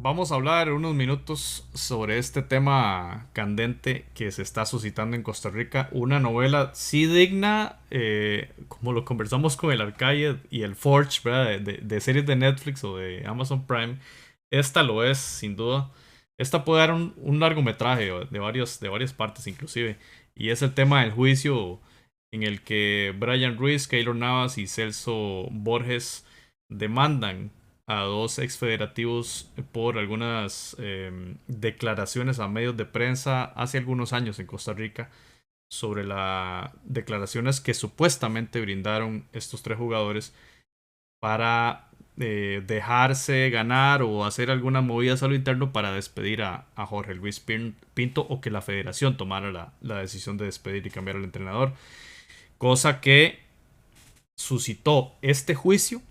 vamos a hablar unos minutos sobre este tema candente que se está suscitando en Costa Rica. Una novela sí digna, como lo conversamos con el Arcade y el Forge, ¿verdad? De series de Netflix o de Amazon Prime. Esta lo es, sin duda. Esta puede dar un largometraje de varias partes inclusive. Y es el tema del juicio en el que Brian Ruiz, Keylor Navas y Celso Borges demandan a dos exfederativos por algunas declaraciones a medios de prensa hace algunos años en Costa Rica sobre las declaraciones que supuestamente brindaron estos tres jugadores para dejarse ganar o hacer algunas movidas a lo interno para despedir a Jorge Luis Pinto o que la federación tomara la decisión de despedir y cambiar al entrenador, cosa que suscitó este juicio,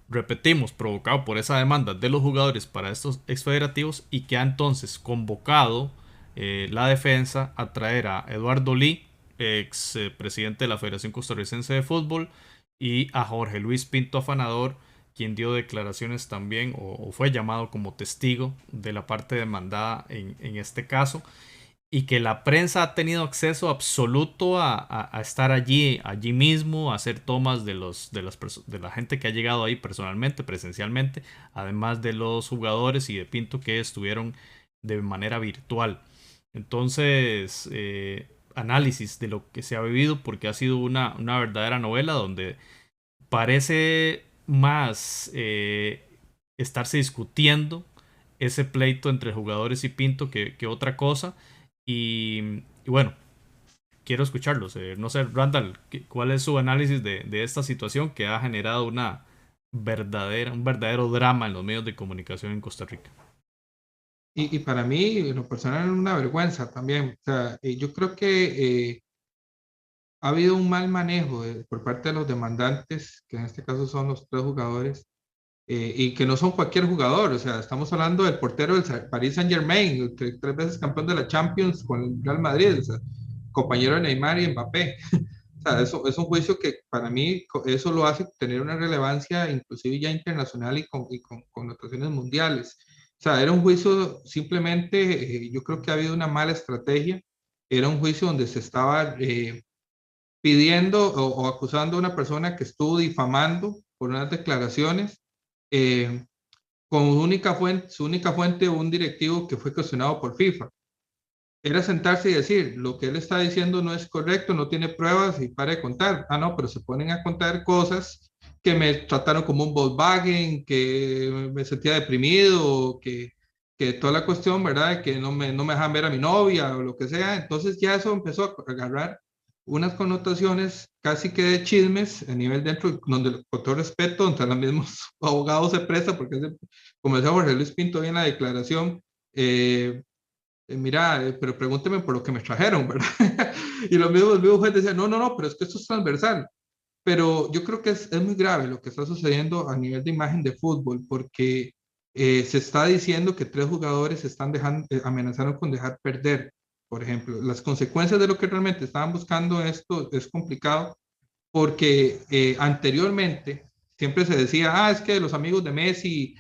repetimos, provocado por esa demanda de los jugadores para estos exfederativos y que ha entonces convocado la defensa a traer a Eduardo Lee, ex presidente de la Federación Costarricense de Fútbol, y a Jorge Luis Pinto Afanador, quien dio declaraciones también o fue llamado como testigo de la parte demandada en este caso y que la prensa ha tenido acceso absoluto a estar allí mismo, a hacer tomas de la gente que ha llegado ahí personalmente, presencialmente, además de los jugadores y de Pinto que estuvieron de manera virtual. Entonces, análisis de lo que se ha vivido, porque ha sido una verdadera novela donde parece más estarse discutiendo ese pleito entre jugadores y Pinto que otra cosa. Y bueno, quiero escucharlos. No sé, Randall, ¿cuál es su análisis de esta situación que ha generado un verdadero drama en los medios de comunicación en Costa Rica? Y para mí, en lo personal, es una vergüenza también. O sea, yo creo que ha habido un mal manejo por parte de los demandantes, que en este caso son los tres jugadores, y que no son cualquier jugador. O sea, estamos hablando del portero del Paris Saint-Germain, tres veces campeón de la Champions con el Real Madrid, o sea, compañero de Neymar y Mbappé. O sea, eso es un juicio que para mí eso lo hace tener una relevancia inclusive ya internacional y con connotaciones mundiales. O sea, era un juicio simplemente, yo creo que ha habido una mala estrategia. Era un juicio donde se estaba pidiendo o acusando a una persona que estuvo difamando por unas declaraciones, eh, con su única fuente, un directivo que fue cuestionado por FIFA. Era sentarse y decir, lo que él está diciendo no es correcto, no tiene pruebas y para de contar. Ah, no, pero se ponen a contar cosas que me trataron como un Volkswagen, que me sentía deprimido, que toda la cuestión, ¿verdad? Que no me dejan ver a mi novia o lo que sea. Entonces ya eso empezó a agarrar unas connotaciones casi que de chismes a nivel dentro, donde con todo respeto, donde los mismos abogados se prestan, porque como decía Jorge Luis Pinto bien en la declaración, mira, pero pregúnteme por lo que me trajeron, ¿verdad? Y los mismos jueces decían, no, no, no, pero es que esto es transversal. Pero yo creo que es muy grave lo que está sucediendo a nivel de imagen de fútbol, porque se está diciendo que tres jugadores están amenazaron con dejar perder, por ejemplo. Las consecuencias de lo que realmente estaban buscando esto es complicado, porque anteriormente siempre se decía, ah, es que los amigos de Messi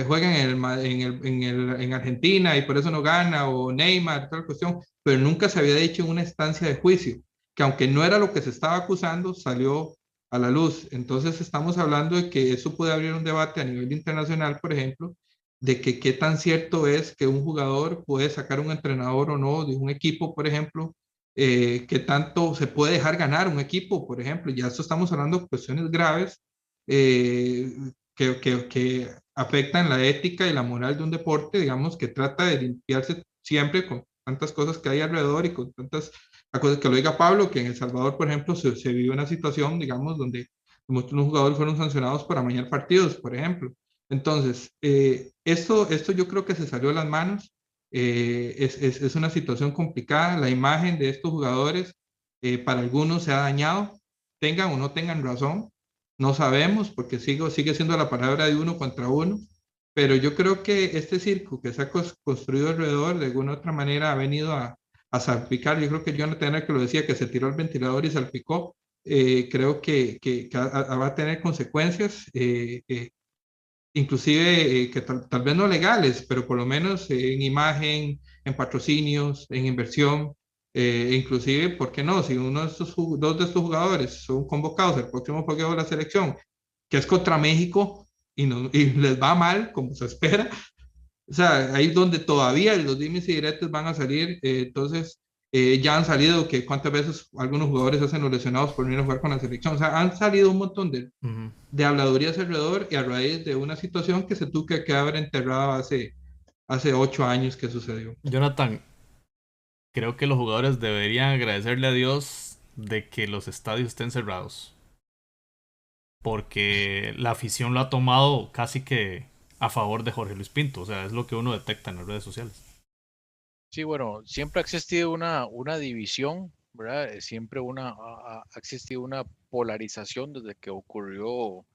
juegan en Argentina y por eso no gana, o Neymar, tal cuestión, pero nunca se había dicho en una instancia de juicio, que aunque no era lo que se estaba acusando, salió a la luz. Entonces estamos hablando de que eso puede abrir un debate a nivel internacional, por ejemplo, de que qué tan cierto es que un jugador puede sacar un entrenador o no de un equipo, por ejemplo, qué tanto se puede dejar ganar un equipo, por ejemplo. Ya esto estamos hablando de cuestiones graves, eh, que afectan la ética y la moral de un deporte, digamos, que trata de limpiarse siempre con tantas cosas que hay alrededor y con tantas cosas que lo diga Pablo, que en El Salvador, por ejemplo, se vive una situación, digamos, donde muchos jugadores fueron sancionados por amañar partidos, por ejemplo. Entonces, esto yo creo que se salió de las manos. Es una situación complicada. La imagen de estos jugadores para algunos se ha dañado, tengan o no tengan razón, no sabemos porque sigue siendo la palabra de uno contra uno, pero yo creo que este circo que se ha construido alrededor de alguna otra manera ha venido a salpicar. Yo creo que Jonathan era que lo decía, que se tiró el ventilador y salpicó. Creo que va a tener consecuencias. inclusive que tal vez no legales, pero por lo menos en imagen, en patrocinios, en inversión, inclusive, ¿por qué no? Si uno de estos, dos de estos jugadores son convocados al próximo juego de la selección, que es contra México, y les va mal, como se espera, o sea, ahí es donde todavía los dimes y diretes van a salir. Entonces, ya han salido que cuántas veces algunos jugadores hacen los lesionados por no ir a jugar con la selección. O sea, han salido un montón Ujú. de habladurías alrededor y a raíz de una situación que se tuvo que quedar enterrada hace 8 años que sucedió. Jonathan, creo que los jugadores deberían agradecerle a Dios de que los estadios estén cerrados, porque la afición lo ha tomado casi que a favor de Jorge Luis Pinto, o sea, es lo que uno detecta en las redes sociales. Sí, bueno, siempre ha existido una división, ¿verdad? Siempre ha existido una polarización desde que ocurrió,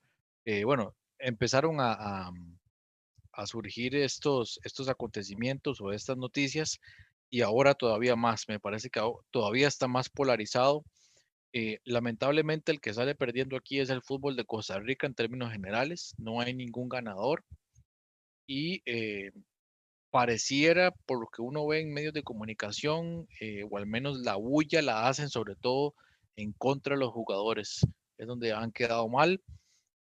bueno, empezaron a surgir estos acontecimientos o estas noticias y ahora todavía más, me parece que todavía está más polarizado. Lamentablemente el que sale perdiendo aquí es el fútbol de Costa Rica en términos generales, no hay ningún ganador y pareciera, por lo que uno ve en medios de comunicación, o al menos la bulla la hacen sobre todo en contra de los jugadores, es donde han quedado mal.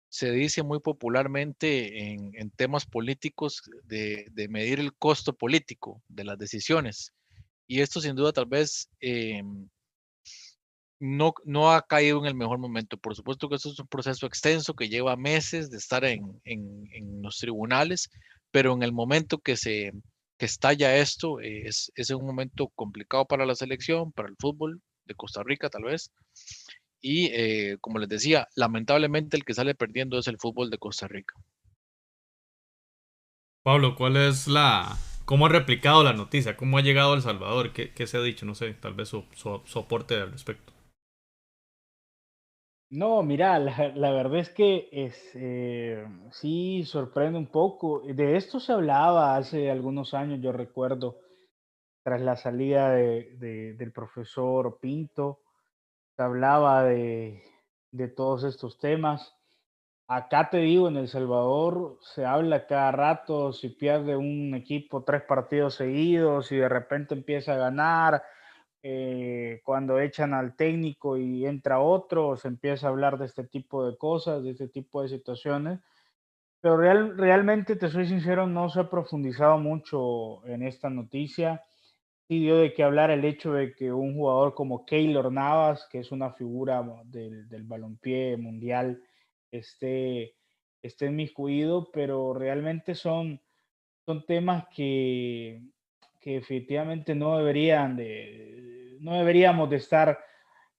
Se dice muy popularmente en temas políticos de medir el costo político de las decisiones. Y esto sin duda tal vez no ha caído en el mejor momento. Por supuesto que esto es un proceso extenso que lleva meses de estar en los tribunales, pero en el momento que estalla esto, es un momento complicado para la selección, para el fútbol de Costa Rica tal vez. Y como les decía, lamentablemente el que sale perdiendo es el fútbol de Costa Rica. Pablo, ¿cómo ha replicado la noticia? ¿Cómo ha llegado a El Salvador? ¿Qué se ha dicho? No sé, tal vez su aporte al respecto. No, mira, la verdad es que sí sorprende un poco. De esto se hablaba hace algunos años, yo recuerdo, tras la salida del profesor Pinto, se hablaba de todos estos temas. Acá te digo, en El Salvador se habla cada rato, si pierde un equipo 3 partidos seguidos y de repente empieza a ganar, cuando echan al técnico y entra otro, se empieza a hablar de este tipo de cosas, de este tipo de situaciones, pero realmente, te soy sincero, no se ha profundizado mucho en esta noticia. Sí dio de qué hablar el hecho de que un jugador como Keylor Navas, que es una figura del balompié mundial, esté, esté inmiscuido, pero realmente son temas que efectivamente no deberíamos de estar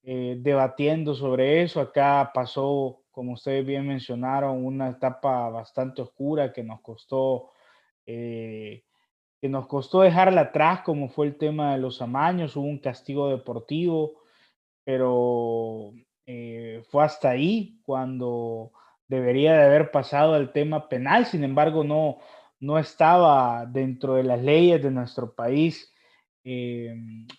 debatiendo sobre eso. Acá pasó, como ustedes bien mencionaron, una etapa bastante oscura eh, que nos costó dejarla atrás, como fue el tema de los amaños. Hubo un castigo deportivo, pero fue hasta ahí cuando debería de haber pasado el tema penal. Sin embargo, no estaba dentro de las leyes de nuestro país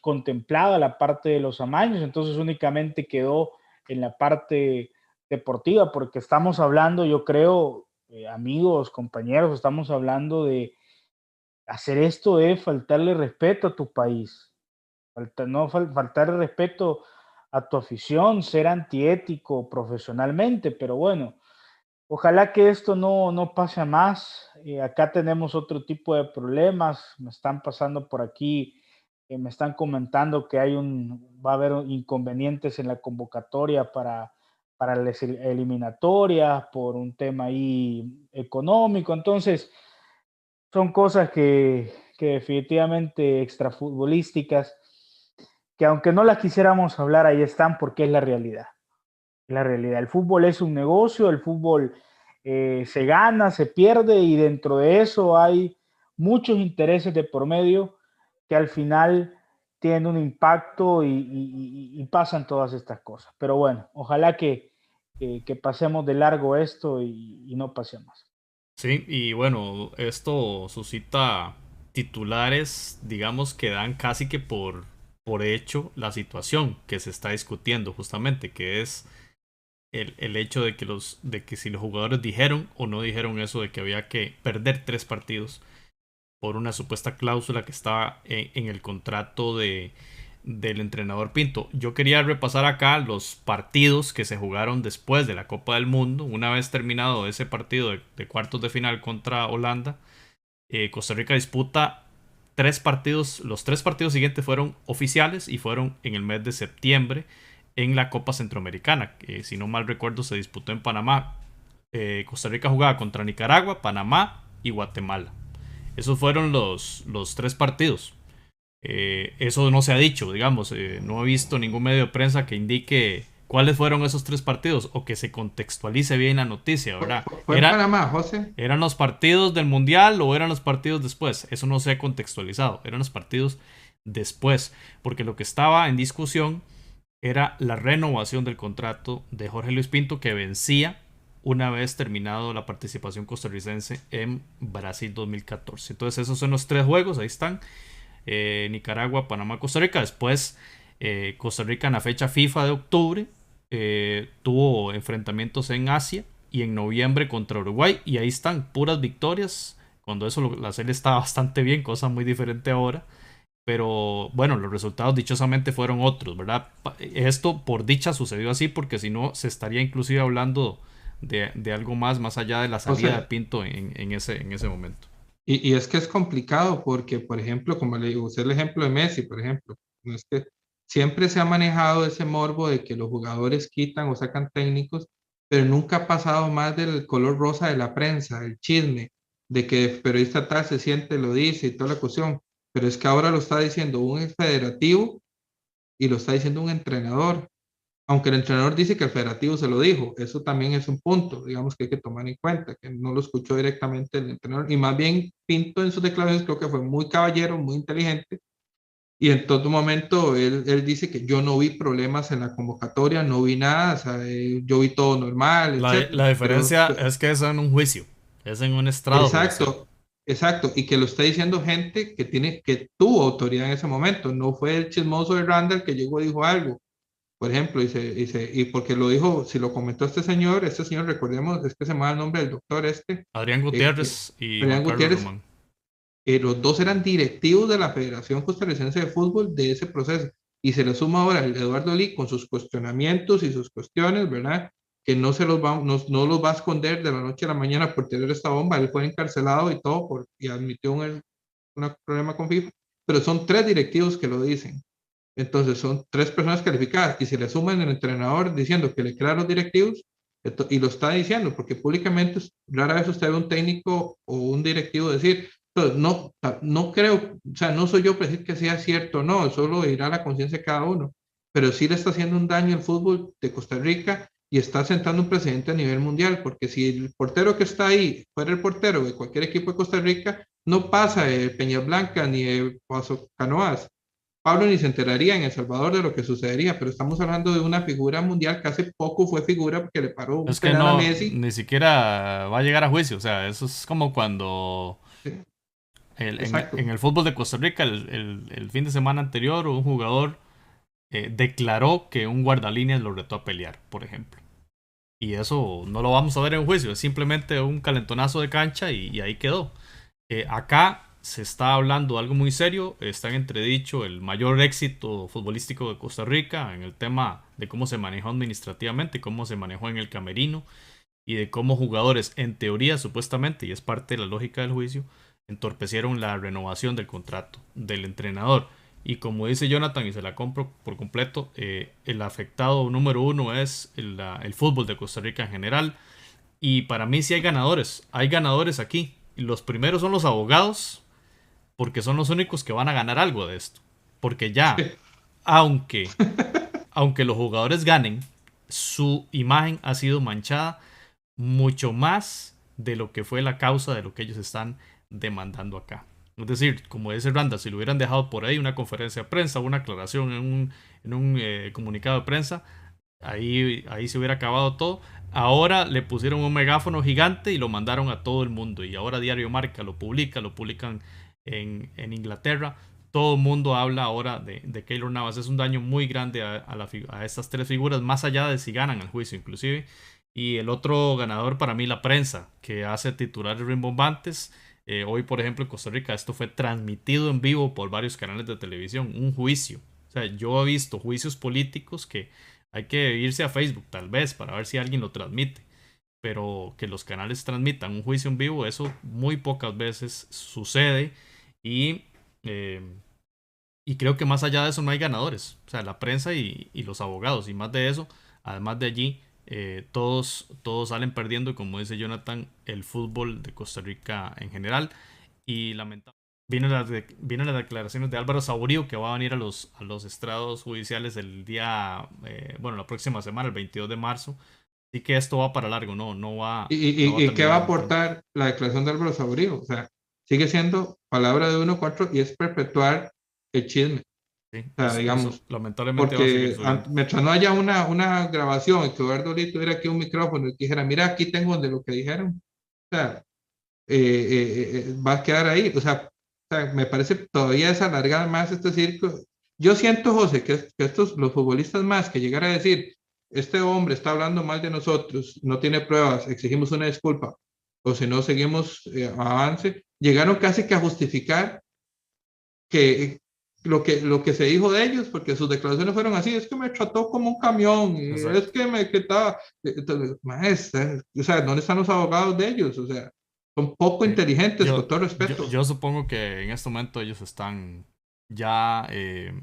contemplada la parte de los amaños, entonces únicamente quedó en la parte deportiva, porque estamos hablando, yo creo, amigos, compañeros, estamos hablando de hacer esto es faltarle respeto a tu país, no faltarle respeto a tu afición, ser antiético profesionalmente, pero bueno, ojalá que esto no pase a más. Acá tenemos otro tipo de problemas, me están pasando por aquí, me están comentando que va a haber inconvenientes en la convocatoria para las eliminatorias por un tema ahí económico, entonces son cosas que definitivamente extrafutbolísticas, que aunque no las quisiéramos hablar, ahí están porque es la realidad. La realidad. El fútbol es un negocio, el fútbol se gana, se pierde y dentro de eso hay muchos intereses de por medio que al final tienen un impacto y pasan todas estas cosas. Pero bueno, ojalá que pasemos de largo esto y no pase más. Sí, y bueno, esto suscita titulares, digamos, que dan casi que por hecho la situación que se está discutiendo justamente, que es el hecho de que si los jugadores dijeron o no dijeron eso de que había que perder 3 partidos por una supuesta cláusula que estaba en el contrato del entrenador Pinto. Yo quería repasar acá los partidos que se jugaron después de la Copa del Mundo. Una vez terminado ese partido de cuartos de final contra Holanda, Costa Rica disputa 3 partidos. Los 3 partidos siguientes fueron oficiales y fueron en el mes de septiembre en la Copa Centroamericana, que si no mal recuerdo se disputó en Panamá. Costa Rica jugaba contra Nicaragua, Panamá y Guatemala. Esos fueron los 3 partidos. Eso no se ha dicho, digamos. No he visto ningún medio de prensa que indique cuáles fueron esos 3 partidos o que se contextualice bien la noticia, ¿verdad? ¿Fue en Panamá, José? ¿Eran los partidos del Mundial o eran los partidos después? Eso no se ha contextualizado. Eran los partidos después. Porque lo que estaba en discusión era la renovación del contrato de Jorge Luis Pinto, que vencía una vez terminado la participación costarricense en Brasil 2014. Entonces esos son los 3 juegos, ahí están. Nicaragua, Panamá, Costa Rica. Después Costa Rica en la fecha FIFA de octubre tuvo enfrentamientos en Asia y en noviembre contra Uruguay, y ahí están puras victorias, cuando eso la serie estaba bastante bien, cosa muy diferente ahora. Pero bueno, los resultados dichosamente fueron otros, ¿verdad? Esto por dicha sucedió así, porque si no se estaría inclusive hablando de algo más allá de la salida de Pinto en ese momento. Y es que es complicado porque, por ejemplo, como le usé el ejemplo de Messi, por ejemplo, no es que siempre se ha manejado ese morbo de que los jugadores quitan o sacan técnicos, pero nunca ha pasado más del color rosa de la prensa, el chisme, de que el periodista tal se siente, lo dice y toda la cuestión. Pero es que ahora lo está diciendo un federativo y lo está diciendo un entrenador. Aunque el entrenador dice que el federativo se lo dijo, eso también es un punto, digamos, que hay que tomar en cuenta, que no lo escuchó directamente el entrenador. Y más bien Pinto en sus declaraciones creo que fue muy caballero, muy inteligente. Y en todo momento él dice que yo no vi problemas en la convocatoria, no vi nada, o sea, yo vi todo normal, etc. La diferencia es que es en un juicio, es en un estrado. Exacto. Exacto, y que lo está diciendo gente que tuvo autoridad en ese momento, no fue el chismoso de Randall que llegó y dijo algo, por ejemplo, y porque lo dijo, si lo comentó este señor, recordemos, es que se llama el nombre del doctor Adrián Gutiérrez y Adrián Gutiérrez, Román. Los dos eran directivos de la Federación Costarricense de Fútbol de ese proceso, y se le suma ahora el Eduardo Lee con sus cuestionamientos y sus cuestiones, ¿verdad? Que no los va a esconder de la noche a la mañana por tener esta bomba. Él fue encarcelado y todo y admitió un problema con FIFA, pero son 3 directivos que lo dicen. Entonces son 3 personas calificadas y se le suman el entrenador diciendo que le crea a los directivos y lo está diciendo, porque públicamente rara vez usted ve un técnico o un directivo decir, entonces, no creo, o sea, no soy yo para decir que sea cierto o no, solo irá a la conciencia de cada uno, pero sí le está haciendo un daño al fútbol de Costa Rica y está sentando un precedente a nivel mundial, porque si el portero que está ahí fuera el portero de cualquier equipo de Costa Rica, no pasa de Peñas Blancas ni de Paso Canoas. Pablo ni se enteraría en El Salvador de lo que sucedería, pero estamos hablando de una figura mundial que hace poco fue figura porque le paró un penal a Messi. Ni siquiera va a llegar a juicio, o sea, eso es como cuando Sí, en el fútbol de Costa Rica el fin de semana anterior un jugador declaró que un guardalíneas lo retó a pelear, por ejemplo. Y eso no lo vamos a ver en juicio, es simplemente un calentonazo de cancha y ahí quedó. Acá se está hablando de algo muy serio, está en entredicho el mayor éxito futbolístico de Costa Rica en el tema de cómo se manejó administrativamente, cómo se manejó en el camerino y de cómo jugadores, en teoría, supuestamente, y es parte de la lógica del juicio, entorpecieron la renovación del contrato del entrenador. Y como dice Jonathan, y se la compro por completo, el afectado número 1 es el fútbol de Costa Rica en general. Y para mí sí hay ganadores aquí. Y los primeros son los abogados, porque son los únicos que van a ganar algo de esto. Porque ya, aunque los jugadores ganen, su imagen ha sido manchada mucho más de lo que fue la causa de lo que ellos están demandando acá. Es decir, como dice Randall, si lo hubieran dejado por ahí una conferencia de prensa, una aclaración en un comunicado de prensa, ahí se hubiera acabado todo. Ahora le pusieron un megáfono gigante y lo mandaron a todo el mundo. Y ahora Diario Marca lo publican en Inglaterra. todo el mundo habla ahora de Keylor Navas. Es un daño muy grande a estas tres figuras, más allá de si ganan el juicio inclusive. Y el otro ganador para mí, la prensa, que hace titulares rimbombantes. Hoy, por ejemplo, en Costa Rica, esto fue transmitido en vivo por varios canales de televisión, un juicio. O sea, yo he visto juicios políticos que hay que irse a Facebook tal vez para ver si alguien lo transmite, pero que los canales transmitan un juicio en vivo, eso muy pocas veces sucede. Y, eh, y creo que más allá de eso no hay ganadores, o sea, la prensa y los abogados, y más de eso, además de allí, todos salen perdiendo, y como dice Jonathan, el fútbol de Costa Rica en general. Y lamentablemente vienen las declaraciones de Álvaro Saborío, que va a venir a los estrados judiciales el día, bueno, la próxima semana, el 22 de marzo. Así que esto va para largo, no va a ¿Y qué va a terminar muy pronto. aportar la declaración de Álvaro Saborío? O sea, sigue siendo palabra de 1-4 y es perpetuar el chisme. Sí, O sea, eso digamos, lamentablemente va a seguir porque subiendo. mientras no haya una grabación y que Eduardo Lee tuviera aquí un micrófono y que dijera, mira, aquí tengo de lo que dijeron, o sea, va a quedar ahí. O sea, me parece todavía es alargar más este circo. Yo siento, José, que estos, los futbolistas más, que llegar a decir, este hombre está hablando mal de nosotros, no tiene pruebas, exigimos una disculpa, o si no seguimos avance, llegaron casi que a justificar que lo que se dijo de ellos, porque sus declaraciones fueron así, es que me trató como un camión, y es Exacto. que me quitaba, maestra, o sea, ¿dónde están los abogados de ellos? O sea, son poco Sí. inteligentes, con Yo, todo yo, respeto. yo supongo que en este momento ellos están ya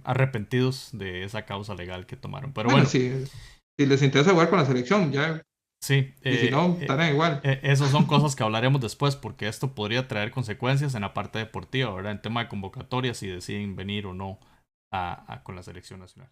arrepentidos de esa causa legal que tomaron. Pero Bueno, bueno, si les interesa jugar con la selección, ya, sí, y si no, estarán igual. esos son cosas que hablaremos después, porque esto podría traer consecuencias en la parte deportiva, ¿verdad? En tema de convocatorias, si deciden venir o no con la selección nacional.